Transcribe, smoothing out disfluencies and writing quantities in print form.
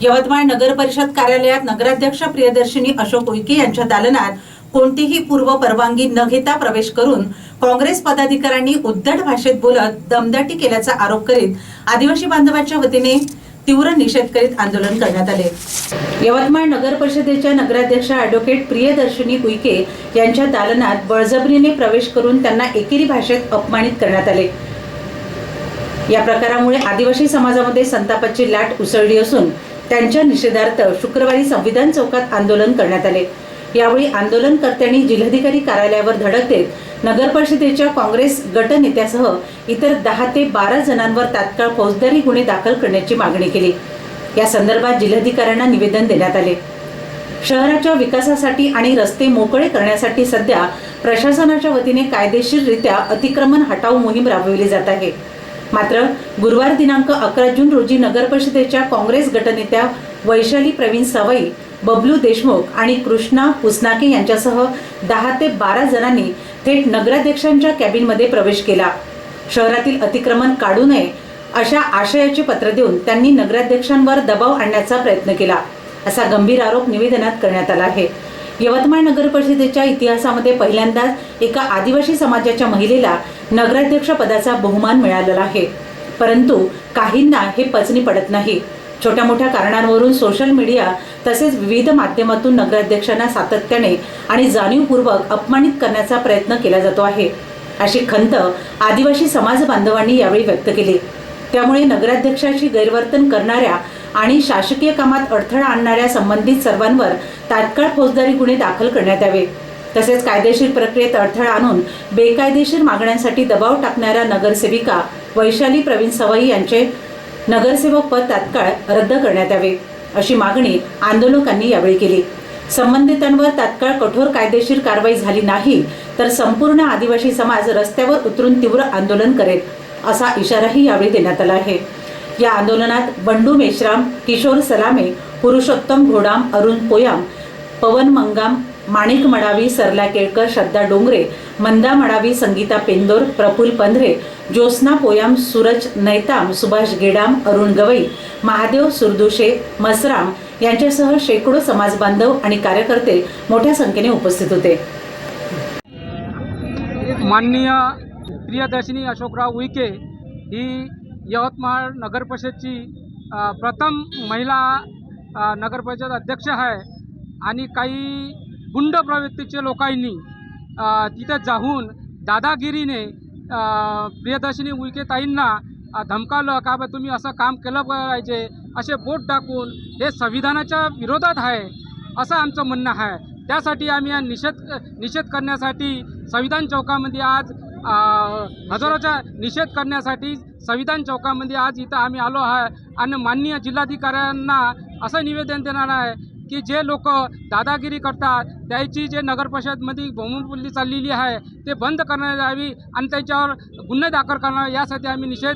यवतमाळ नगर परिषद कार्यालयात नगराध्यक्ष प्रियदर्शिनी अशोक उईके यांच्या दालनात कोणतीही पूर्व परवानगी न घेता प्रवेश करून काँग्रेस पदाधिकाऱ्यांनी उद्धट भाषेत बोलत दमदाटी केल्याचा आरोप करीत आदिवासी बांधवांच्या वतीने तीव्र निषेध करीत आंदोलन करण्यात आले। यवतमाळ नगर परिषदेच्या नगराध्यक्ष ॲडव्होकेट प्रियदर्शिनी उईके यांच्या दालनात बळजबरीने प्रवेश करून त्यांना एकेरी भाषेत अपमानित करण्यात आले। या प्रकारामुळे आदिवासी समाजामध्ये संतापाची लाट उसळली असून त्यांच्या निषेधार्थ शुक्रवारी संविधान चौकात आंदोलन करण्यात आले। यावेळी आंदोलनकर्त्यांनी जिल्हाधिकारी कार्यालयावर धडक देत नगर परिषदेच्या काँग्रेस गटनेत्यासह इतर 10 ते 12 जणांवर तात्काळ फौजदारी गुन्हे दाखल करण्याची मागणी केली। या संदर्भात जिल्हाधिकाऱ्यांना निवेदन देण्यात आले। शहराच्या विकासासाठी आणि रस्ते मोकळे करण्यासाठी सध्या प्रशासनाच्या वतीने कायदेशीररित्या अतिक्रमण हटाव मोहीम राबवली जात आहे। मात्र गुरुवार दिनांक 11 जून रोजी नगर परिषदेच्या काँग्रेस गटनेत्या वैशाली प्रवीण सवाई, बबलू देशमुख आणि कृष्णा पुसनाके यांच्यासह 10 ते 12 जणांनी थेट नगराध्यक्षांच्या कॅबिनमध्ये प्रवेश केला। शहरातील अतिक्रमण काढू नये अशा आशयाचे पत्र देऊन त्यांनी नगराध्यक्षांवर दबाव आणण्याचा प्रयत्न केला, असा गंभीर आरोप निवेदनात करण्यात आला आहे। यवतमाळ नगर परिषदेच्या इतिहासामध्ये पहिल्यांदाच एका आदिवासी समाजाच्या महिलेला नगराध्यक्ष पदाचा बहुमान मिळालेला आहे, परंतु काहींना हे पचनी पडत नाही। छोट्या मोठ्या कारणांवरून सोशल मीडिया तसेच विविध माध्यमातून नगराध्यक्षांना सातत्याने आणि जाणीवपूर्वक अपमानित करण्याचा प्रयत्न केला जातो आहे, अशी खंत आदिवासी समाज बांधवांनी यावेळी व्यक्त केली। त्यामुळे नगराध्यक्षाची गैरवर्तन करणाऱ्या आणि शासकीय कामात अडथळा आणणाऱ्या संबंधित सर्वांवर तात्काळ फौजदारी गुन्हे दाखल करण्यात यावे। तसेच कायदेशीर प्रक्रियेत अडथळा आणून बेकायदेशीर मागण्यांसाठी दबाव टाकणाऱ्या नगरसेविका वैशाली प्रवीण सवाई यांचे नगरसेवक पद तात्काळ रद्द करण्यात यावे, अशी मागणी आंदोलकांनी यावेळी केली। संबंधितांवर तात्काळ कठोर कायदेशीर कारवाई झाली नाही तर संपूर्ण आदिवासी समाज रस्त्यावर उतरून तीव्र आंदोलन करेल, असा इशाराही यावेळी देण्यात आला आहे। या आंदोलनात बंडू मेश्राम, किशोर सलामे, पुरुषोत्तम घोडाम, अरुण पोयाम, पवन मंगाम, माणिक मडावी, सरला केळकर, श्रद्धा डोंगरे, मंदा मडावी, संगीता पेंदोर, प्रफुल पंधरे, ज्योत्स्ना पोयाम, सूरज नैताम, सुभाष गेडाम, अरुण गवई, महादेव सुरदुशे, मसराम यांच्यासह शेकडो समाज बांधव आणि कार्यकर्ते मोठ्या संख्येने उपस्थित होते। माननीय प्रियदर्शिनी अशोकराव उईके ही यवतमाळ नगर परिषदची प्रथम महिला नगर परिषद अध्यक्ष आहे आणि काही गुंड प्रवृत्तीचे लोकांनी तिथे जाऊन दादागिरीने प्रियदर्शिनी उईके ताईंना धमकावलं का बा तुम्ही असं काम केलं पाहिजे, असे बोट टाकून हे संविधानाच्या विरोधात आहे असं आमचं म्हणणं आहे। त्यासाठी आम्ही या निषेध करण्यासाठी संविधान चौकामध्ये आज हजारोचा निषेध करण्यासाठी संविधान चौकामध्ये आज इथं आम्ही आलो आहे आणि माननीय जिल्हाधिकाऱ्यांना असं निवेदन देणार आहे की जे लोक दादागिरी करतात त्याची जे नगर परिषदमध्ये बोंबलबोलणी चाललेली आहे ते बंद करण्यात यावी आणि त्याच्यावर गुन्हे दाखल करणार, यासाठी आम्ही निषेध